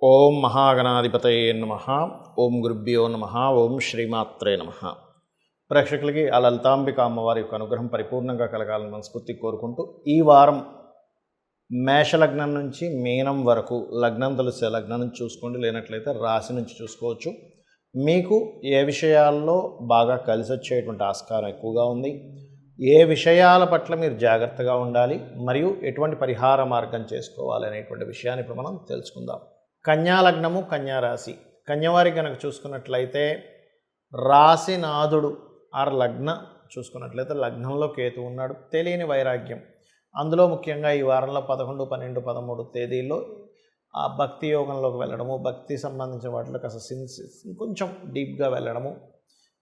ఓం మహాగణాధిపతయే నమః. ఓం గురుభ్యో నమః. ఓం శ్రీమాత్రే నమః. ప్రేక్షకులకి ఆ లలితాంబిక అమ్మవారి యొక్క అనుగ్రహం పరిపూర్ణంగా కలగాలని మనస్ఫూర్తి కోరుకుంటూ, ఈ వారం మేషలగ్నం నుంచి మీనం వరకు, లగ్నం తెలిసే లగ్నం నుంచి చూసుకోండి, లేనట్లయితే రాశి నుంచి చూసుకోవచ్చు. మీకు ఏ విషయాల్లో బాగా కలిసి వచ్చేటువంటి ఆస్కారం ఎక్కువగా ఉంది, ఏ విషయాల పట్ల మీరు జాగ్రత్తగా ఉండాలి, మరియు ఎటువంటి పరిహార మార్గం చేసుకోవాలి అనేటువంటి విషయాన్ని ఇప్పుడు మనం తెలుసుకుందాం. కన్యా లగ్నము, కన్యా రాశి. కన్యవారికి కనుక చూసుకున్నట్లయితే రాశినాథుడు ఆర్ లగ్న చూసుకున్నట్లయితే లగ్నంలో కేతు ఉన్నాడు. తెలియని వైరాగ్యం, అందులో ముఖ్యంగా ఈ వారంలో 11, 12, 13 తేదీల్లో ఆ భక్తి యోగంలోకి వెళ్ళడము, భక్తి సంబంధించిన వాటిలో కాస్త కొంచెం డీప్గా వెళ్ళడము,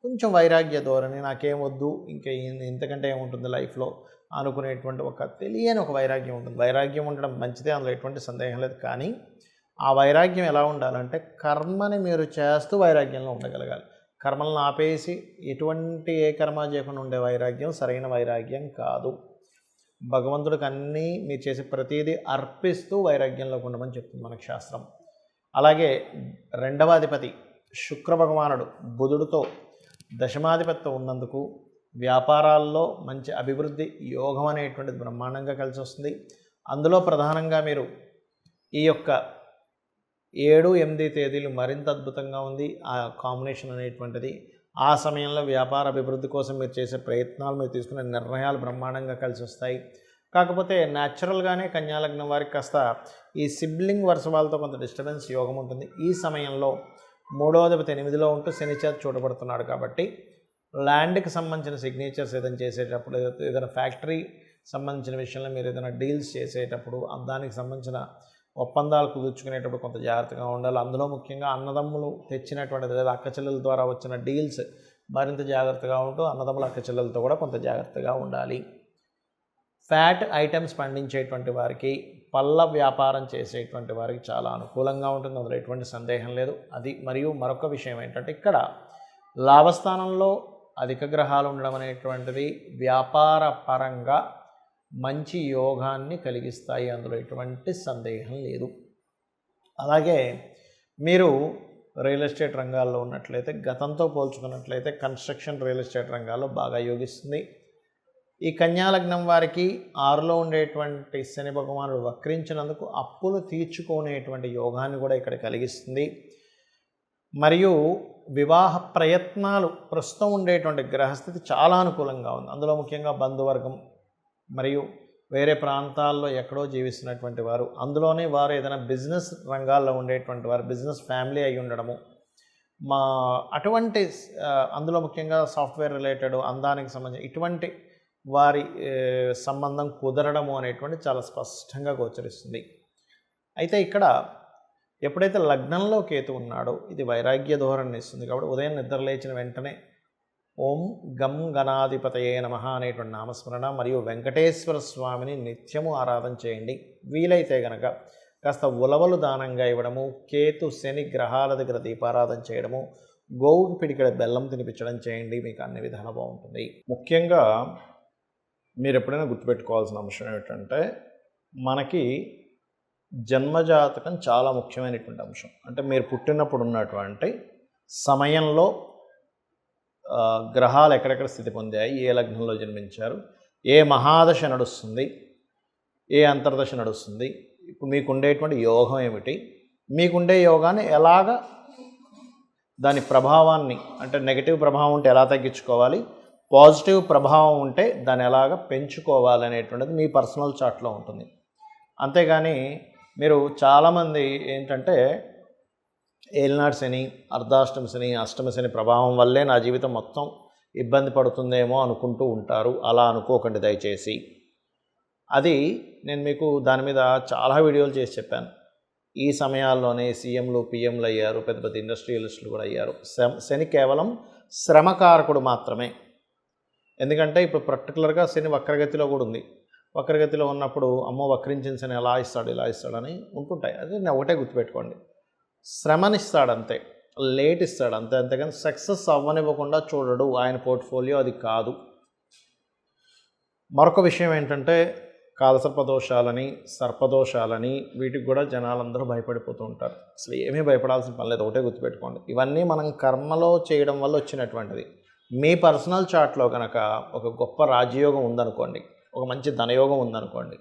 కొంచెం వైరాగ్య ధోరణి, నాకేమొద్దు ఇంకా ఇంతకంటే ఏముంటుంది లైఫ్లో అనుకునేటువంటి ఒక తెలియని ఒక వైరాగ్యం ఉంటుంది. వైరాగ్యం ఉండడం మంచిదే, అందులో ఎటువంటి సందేహం లేదు. కానీ ఆ వైరాగ్యం ఎలా ఉండాలంటే కర్మని మీరు చేస్తూ వైరాగ్యంలో ఉండగలగాలి. కర్మలను ఆపేసి ఎటువంటి ఏ కర్మ చేయకుండా ఉండే వైరాగ్యం సరైన వైరాగ్యం కాదు. భగవంతుడికి అన్నీ మీరు చేసే ప్రతిదీ అర్పిస్తూ వైరాగ్యంలోకి ఉండమని చెప్తుంది మనకు శాస్త్రం. అలాగే రెండవ అధిపతి శుక్ర భగవానుడు బుధుడితో దశమాధిపతితో ఉన్నందుకు వ్యాపారాల్లో మంచి అభివృద్ధి యోగం అనేటువంటిది బ్రహ్మాండంగా కలిసి వస్తుంది. అందులో ప్రధానంగా మీరు ఈ యొక్క 7, 8 తేదీలు మరింత అద్భుతంగా ఉంది ఆ కాంబినేషన్ అనేటువంటిది. ఆ సమయంలో వ్యాపార అభివృద్ధి కోసం మీరు చేసే ప్రయత్నాలు, మీరు తీసుకునే నిర్ణయాలు బ్రహ్మాండంగా కలిసి వస్తాయి. కాకపోతే న్యాచురల్గానే కన్యాలగ్నం వారికి కాస్త ఈ సిబ్లింగ్ వరుస వాళ్ళతో కొంత డిస్టర్బెన్స్ యోగం ఉంటుంది. ఈ సమయంలో 3వ అధిపతి 8లో ఉంటూ శని చేత చూడబడుతున్నాడు కాబట్టి ల్యాండ్కి సంబంధించిన సిగ్నేచర్స్ ఏదైనా చేసేటప్పుడు, ఏదైనా ఫ్యాక్టరీ సంబంధించిన విషయంలో మీరు ఏదైనా డీల్స్ చేసేటప్పుడు, దానికి సంబంధించిన ఒప్పందాలు కుదుర్చుకునేటప్పుడు కొంత జాగ్రత్తగా ఉండాలి. అందులో ముఖ్యంగా అన్నదమ్ములు తెచ్చినటువంటిది లేదా అక్కచెల్లెల ద్వారా వచ్చిన డీల్స్ మరింత జాగ్రత్తగా ఉంటూ అన్నదమ్ముల అక్కచెల్లెలతో కూడా కొంత జాగ్రత్తగా ఉండాలి. ఫ్యాట్ ఐటమ్స్ పండించేటువంటి వారికి, పళ్ళ వ్యాపారం చేసేటువంటి వారికి చాలా అనుకూలంగా ఉంటుంది, అందులో ఎటువంటి సందేహం లేదు. అది మరియు మరొక విషయం ఏంటంటే ఇక్కడ లాభస్థానంలో అధిక గ్రహాలు ఉండడం అనేటువంటిది వ్యాపార పరంగా మంచి యోగాన్ని కలిగిస్తాయి, అందులో ఎటువంటి సందేహం లేదు. అలాగే మీరు రియల్ ఎస్టేట్ రంగాల్లో ఉన్నట్లయితే, గతంతో పోల్చుకున్నట్లయితే కన్స్ట్రక్షన్ రియల్ ఎస్టేట్ రంగాల్లో బాగా యోగిస్తుంది. ఈ కన్యాలగ్నం వారికి 6లో ఉండేటువంటి శని భగవానుడు వక్రించినందుకు అప్పులు తీర్చుకునేటువంటి యోగాన్ని కూడా ఇక్కడ కలిగిస్తుంది. మరియు వివాహ ప్రయత్నాలు ప్రస్తుతం ఉండేటువంటి గ్రహస్థితి చాలా అనుకూలంగా ఉంది. అందులో ముఖ్యంగా బంధువర్గం మరియు వేరే ప్రాంతాల్లో ఎక్కడో జీవిస్తున్నటువంటి వారు, అందులోనే వారు ఏదైనా బిజినెస్ రంగాల్లో ఉండేటువంటి వారు, బిజినెస్ ఫ్యామిలీ అయి ఉండడము, అటువంటి అందులో ముఖ్యంగా సాఫ్ట్వేర్ రిలేటెడ్ అందానికి సంబంధించి ఇటువంటి వారి సంబంధం కుదరడము అనేటువంటి చాలా స్పష్టంగా గోచరిస్తుంది. అయితే ఇక్కడ ఎప్పుడైతే లగ్నంలో కేతు ఉన్నాడో ఇది వైరాగ్య ధోరణి ఇస్తుంది. కాబట్టి ఉదయం నిద్ర లేచిన వెంటనే ఓం గం గణాధిపతయే నమః అనేటువంటి నామస్మరణ మరియు వెంకటేశ్వర స్వామిని నిత్యము ఆరాధన చేయండి. వీలైతే గనక కాస్త ఉలవలు దానంగా ఇవ్వడము, కేతు శని గ్రహాల దగ్గర దీపారాధన చేయడము, గోవుకి పిడికెడ బెల్లం తినిపించడం చేయండి, మీకు అన్ని విధాలు బాగుంటుంది. ముఖ్యంగా మీరు ఎప్పుడైనా గుర్తుపెట్టుకోవాల్సిన అంశం ఏమిటంటే, మనకి జన్మజాతకం చాలా ముఖ్యమైనటువంటి అంశం. అంటే మీరు పుట్టినప్పుడు ఉన్నటువంటి సమయంలో గ్రహాలు ఎక్కడెక్కడ స్థితి పొందాయి, ఏ లగ్నంలో జన్మించారు, ఏ మహాదశ నడుస్తుంది, ఏ అంతర్దశ నడుస్తుంది, ఇప్పుడు మీకు ఉండేటువంటి యోగం ఏమిటి, మీకుండే యోగాన్ని ఎలాగ దాని ప్రభావాన్ని, అంటే నెగిటివ్ ప్రభావం ఉంటే ఎలా తగ్గించుకోవాలి, పాజిటివ్ ప్రభావం ఉంటే దాన్ని ఎలాగ పెంచుకోవాలి అనేటువంటిది మీ పర్సనల్ చార్ట్లో ఉంటుంది. అంతేగాని మీరు చాలామంది ఏంటంటే ఏలినాడు శని, అర్ధాష్టమ శని, అష్టమ శని ప్రభావం వల్లే నా జీవితం మొత్తం ఇబ్బంది పడుతుందేమో అనుకుంటూ ఉంటారు. అలా అనుకోకండి దయచేసి. అది నేను మీకు దాని మీద చాలా వీడియోలు చేసి చెప్పాను. ఈ సమయాల్లోనే సీఎంలు, పిఎంలు అయ్యారు, పెద్ద పెద్ద ఇండస్ట్రియలిస్టులు కూడా అయ్యారు. శని కేవలం శ్రమకారకుడు మాత్రమే. ఎందుకంటే ఇప్పుడు పర్టికులర్గా శని వక్రగతిలో కూడా ఉంది. వక్రగతిలో ఉన్నప్పుడు అమ్మో వక్రించిన శని ఎలా ఇస్తాడు, ఇలా ఇస్తాడని ఉంటుంటాయి. అది నేను ఒకటే గుర్తుపెట్టుకోండి, శ్రమనిస్తాడు అంతే, లేట్ ఇస్తాడు అంతే, అంతేగాని సక్సెస్ అవ్వనివ్వకుండా చూడడు. ఆయన పోర్ట్ఫోలియో అది కాదు. మరొక విషయం ఏంటంటే కాలసర్పదోషాలని, సర్పదోషాలని వీటికి కూడా జనాలందరూ భయపడిపోతూ ఉంటారు. అసలు ఏమీ భయపడాల్సిన పని లేదు, ఒకటే గుర్తుపెట్టుకోండి. ఇవన్నీ మనం కర్మలో చేయడం వల్ల వచ్చినటువంటిది. మీ పర్సనల్ చార్ట్లో కనుక ఒక గొప్ప రాజయోగం ఉందనుకోండి, ఒక మంచి ధనయోగం ఉందనుకోండి,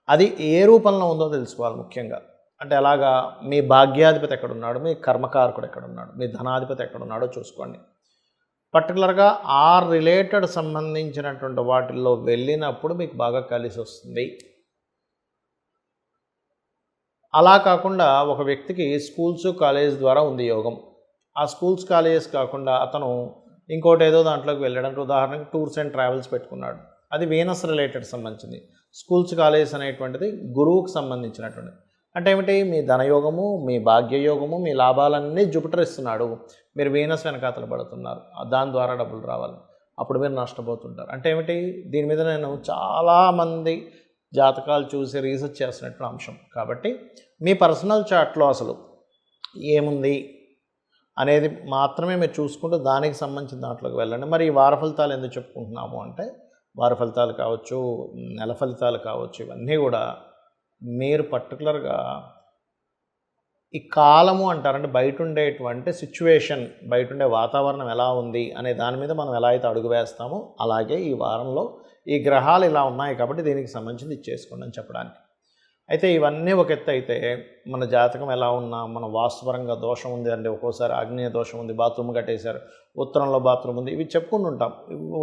అది ఏ రూపంలో ఉందో తెలుసుకోవాలి ముఖ్యంగా. అంటే అలాగా మీ భాగ్యాధిపతి ఎక్కడున్నాడు, మీ కర్మకారకుడు ఎక్కడున్నాడు, మీ ధనాధిపతి ఎక్కడున్నాడో చూసుకోండి. పర్టికులర్గా ఆ రిలేటెడ్ సంబంధించినటువంటి వాటిల్లో వెళ్ళినప్పుడు మీకు బాగా కలిసి వస్తుంది. అలా కాకుండా ఒక వ్యక్తికి స్కూల్స్ కాలేజ్ ద్వారా ఉంది యోగం. ఆ స్కూల్స్ కాలేజెస్ కాకుండా అతను ఇంకోటి ఏదో దాంట్లోకి వెళ్ళడానికి, ఉదాహరణకి టూర్స్ అండ్ ట్రావెల్స్ పెట్టుకున్నాడు, అది వీనస్ రిలేటెడ్ సంబంధించింది. స్కూల్స్ కాలేజెస్ అనేటువంటిది గురువుకు సంబంధించినటువంటిది. అంటే ఏమిటి, మీ ధనయోగము, మీ భాగ్యయోగము, మీ లాభాలన్నీ జూపిటర్ ఇస్తున్నాడు, మీరు వీనస్ వెనకాతలు పడుతున్నారు, దాని ద్వారా డబ్బులు రావాలి, అప్పుడు మీరు నష్టపోతుంటారు. అంటే ఏమిటి, దీని మీద నేను చాలామంది జాతకాలు చూసి రీసెర్చ్ చేస్తున్నటువంటి అంశం. కాబట్టి మీ పర్సనల్ చార్ట్లో అసలు ఏముంది అనేది మాత్రమే మీరు చూసుకుంటూ దానికి సంబంధించిన దాంట్లోకి వెళ్ళండి. మరి ఈ వార ఫలితాలు ఎందుకు చెప్పుకుంటున్నాము అంటే, వార ఫలితాలు కావచ్చు, నెల ఫలితాలు కావచ్చు, ఇవన్నీ కూడా మీరు పర్టికులర్గా ఈ కాలము అంటారంటే బయట ఉండేటువంటి సిచ్యువేషన్, బయట ఉండే వాతావరణం ఎలా ఉంది అనే దాని మీద మనం ఎలా అయితే అడుగు వేస్తామో, అలాగే ఈ వారంలో ఈ గ్రహాలు ఇలా ఉన్నాయి కాబట్టి దీనికి సంబంధించింది ఇచ్చేసుకోండి అని చెప్పడానికి. అయితే ఇవన్నీ ఒక ఎత్తు అయితే, మన జాతకం ఎలా ఉన్నా, మన వాస్తుపరంగా దోషం ఉంది అంటే, ఒక్కోసారి ఆగ్నేయ దోషం ఉంది, బాత్రూమ్ కట్టేశారు, ఉత్తరంలో బాత్రూమ్ ఉంది, ఇవి చెప్పుకుంటూ ఉంటాం.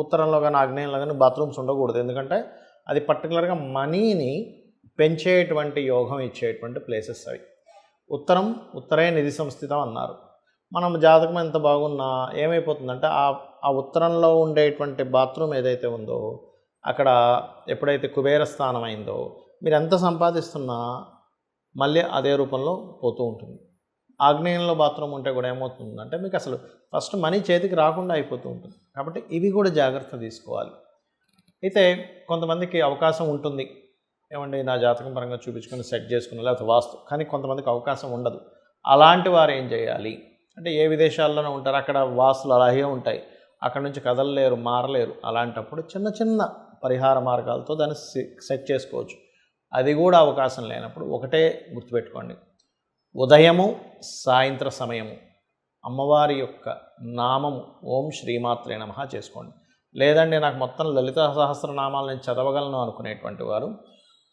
ఉత్తరంలో కానీ ఆగ్నేయంలో కానీ బాత్రూమ్స్ ఉండకూడదు, ఎందుకంటే అది పర్టికులర్గా మనీని పెంచేటువంటి యోగం ఇచ్చేటువంటి ప్లేసెస్ అవి. ఉత్తరం ఉత్తరే నిధి సంస్థితం అన్నారు. మనం జాతకం ఎంత బాగున్నా ఏమైపోతుందంటే, ఆ ఉత్తరంలో ఉండేటువంటి బాత్రూమ్ ఏదైతే ఉందో అక్కడ ఎప్పుడైతే కుబేర స్థానం అయిందో, మీరు ఎంత సంపాదిస్తున్నా మళ్ళీ అదే రూపంలో పోతూ ఉంటుంది. ఆగ్నేయంలో బాత్రూమ్ ఉంటే కూడా ఏమవుతుందంటే, మీకు అసలు ఫస్ట్ మనీ చేతికి రాకుండా అయిపోతూ ఉంటుంది. కాబట్టి ఇవి కూడా జాగ్రత్త తీసుకోవాలి. అయితే కొంతమందికి అవకాశం ఉంటుంది, ఏమండి నా జాతకం పరంగా చూపించుకొని సెట్ చేసుకుని, లేకపోతే వాస్తు, కానీ కొంతమందికి అవకాశం ఉండదు. అలాంటి వారు ఏం చేయాలి అంటే, ఏ విదేశాల్లోనే ఉంటారు, అక్కడ వాస్తులు అలాగే ఉంటాయి, అక్కడ నుంచి కదలలేరు, మారలేరు. అలాంటప్పుడు చిన్న చిన్న పరిహార మార్గాలతో దాన్ని సెట్ చేసుకోవచ్చు. అది కూడా అవకాశం లేనప్పుడు ఒకటే గుర్తుపెట్టుకోండి, ఉదయము సాయంత్ర సమయము అమ్మవారి యొక్క నామము ఓం శ్రీమాత్రే నమః చేసుకోండి. లేదండి నాకు మొత్తం లలిత సహస్రనామాలు నేను చదవగలను అనుకునేటువంటి వారు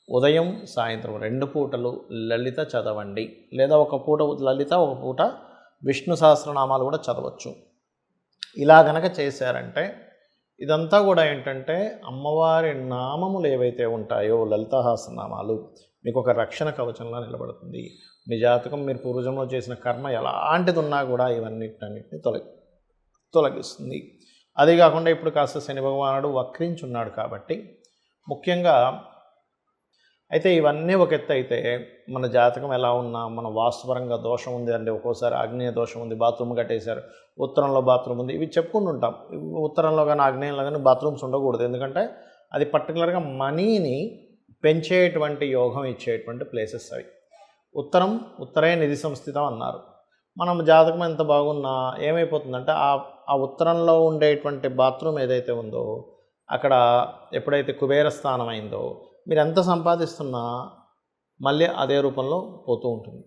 ఉదయం సాయంత్రం 2 పూటలు లలిత చదవండి. లేదా ఒక పూట లలిత, ఒక పూట విష్ణు సహస్రనామాలు కూడా చదవచ్చు. ఇలా గనక చేశారంటే ఇదంతా కూడా ఏంటంటే, అమ్మవారి నామములు ఏవైతే ఉంటాయో లలిత సహస్రనామాలు మీకు ఒక రక్షణ కవచంలా నిలబడుతుంది. మీ జాతకం, మీరు పూర్వజంలో చేసిన కర్మ ఎలాంటిది ఉన్నా కూడా ఇవన్నిటిని తొలగిస్తుంది. అదే కాకుండా ఇప్పుడు కాస్త శని భగవానుడు వక్రించున్నాడు కాబట్టి ముఖ్యంగా అయితే ఇవన్నీ ఒక ఎత్తు అయితే, మన జాతకం ఎలా ఉన్నా, మన వాస్తుపరంగా దోషం ఉంది అంటే, ఒక్కోసారి ఆగ్నేయ దోషం ఉంది, బాత్రూమ్ కట్టేశారు, ఉత్తరంలో బాత్రూమ్ ఉంది, ఇవి చెప్పుకుంటూ ఉంటాం. ఉత్తరంలో కానీ ఆగ్నేయంలో కానీ బాత్రూమ్స్ ఉండకూడదు, ఎందుకంటే అది పర్టికులర్గా మనీని పెంచేటువంటి యోగం ఇచ్చేటువంటి ప్లేసెస్ అవి. ఉత్తరం ఉత్తరే నిధి సంస్థితం అన్నారు. మనం జాతకం ఎంత బాగున్నా ఏమైపోతుందంటే, ఆ ఉత్తరంలో ఉండేటువంటి బాత్రూమ్ ఏదైతే ఉందో అక్కడ ఎప్పుడైతే కుబేర స్థానం అయిందో, మీరు ఎంత సంపాదిస్తున్నా మళ్ళీ అదే రూపంలో పోతూ ఉంటుంది.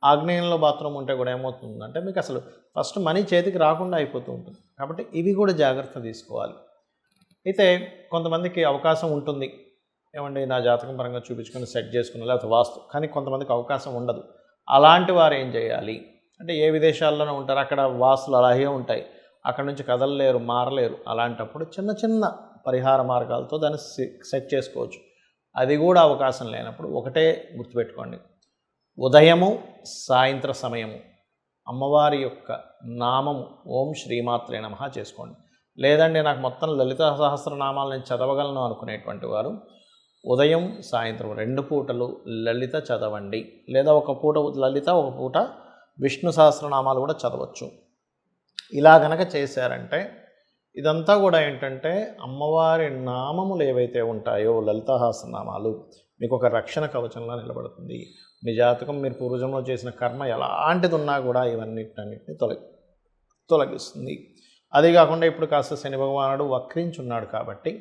ఆగ్నేయంలో బాత్రూమ్ ఉంటే కూడా ఏమవుతుందంటే, మీకు అసలు ఫస్ట్ మనీ చేతికి రాకుండా అయిపోతూ ఉంటుంది. కాబట్టి ఇవి కూడా జాగ్రత్త తీసుకోవాలి. అయితే కొంతమందికి అవకాశం ఉంటుంది, ఏమండి నా జాతకం పరంగా చూపించుకొని సెట్ చేసుకుని, లేకపోతే వాస్తు, కానీ కొంతమందికి అవకాశం ఉండదు. అలాంటి వారు ఏం చేయాలి అంటే, ఏ విదేశాల్లోనే ఉంటారు, అక్కడ వాస్తులు అలాగే ఉంటాయి, అక్కడ నుంచి కదలలేరు, మారలేరు. అలాంటప్పుడు చిన్న చిన్న పరిహార మార్గాలతో దాన్ని సెట్ చేసుకోవచ్చు. అది కూడా అవకాశం లేనప్పుడు ఒకటే గుర్తుపెట్టుకోండి, ఉదయము సాయంత్ర సమయము అమ్మవారి యొక్క నామము ఓం శ్రీమాత్రే నమః చేసుకోండి. లేదండి నాకు మొత్తం లలిత సహస్రనామాలు నేను చదవగలను అనుకునేటువంటి వారు ఉదయం సాయంత్రం 2 పూటలు లలిత చదవండి. లేదా ఒక పూట లలిత, ఒక పూట విష్ణు సహస్రనామాలు కూడా చదవచ్చు. ఇలా గనక చేశారంటే ఇదంతా కూడా ఏంటంటే, అమ్మవారి నామములు ఏవైతే ఉంటాయో లలిత సహస్రనామాలు మీకు ఒక రక్షణ కవచంలా నిలబడుతుంది. మీ జాతకం, మీరు పూర్వజంలో చేసిన కర్మ ఎలాంటిది ఉన్నా కూడా ఇవన్నిటిని తొలగిస్తుంది. అదే కాకుండా ఇప్పుడు కాస్త శని భగవానుడు వక్రించున్నాడు కాబట్టి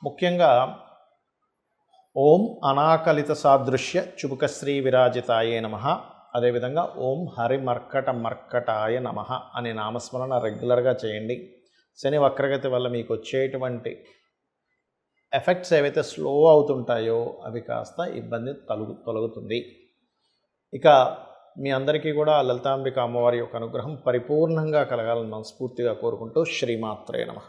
ముఖ్యంగా ఓం అనాకలిత సాదృశ్య చుబుకశ్రీ విరాజితాయే నమః. అదేవిధంగా ఓం హరిమర్కటాయ నమః అనే నామస్మరణ రెగ్యులర్గా చేయండి. శని వక్రగతి వల్ల మీకు వచ్చేటువంటి ఎఫెక్ట్స్ ఏవైతే స్లో అవుతుంటాయో అవి కాస్త ఇబ్బంది తొలగుతుంది. ఇక మీ అందరికీ కూడా లలితాంబిక అమ్మవారి యొక్క అనుగ్రహం పరిపూర్ణంగా కలగాలని మనస్ఫూర్తిగా కోరుకుంటూ శ్రీమాత్రే నమః.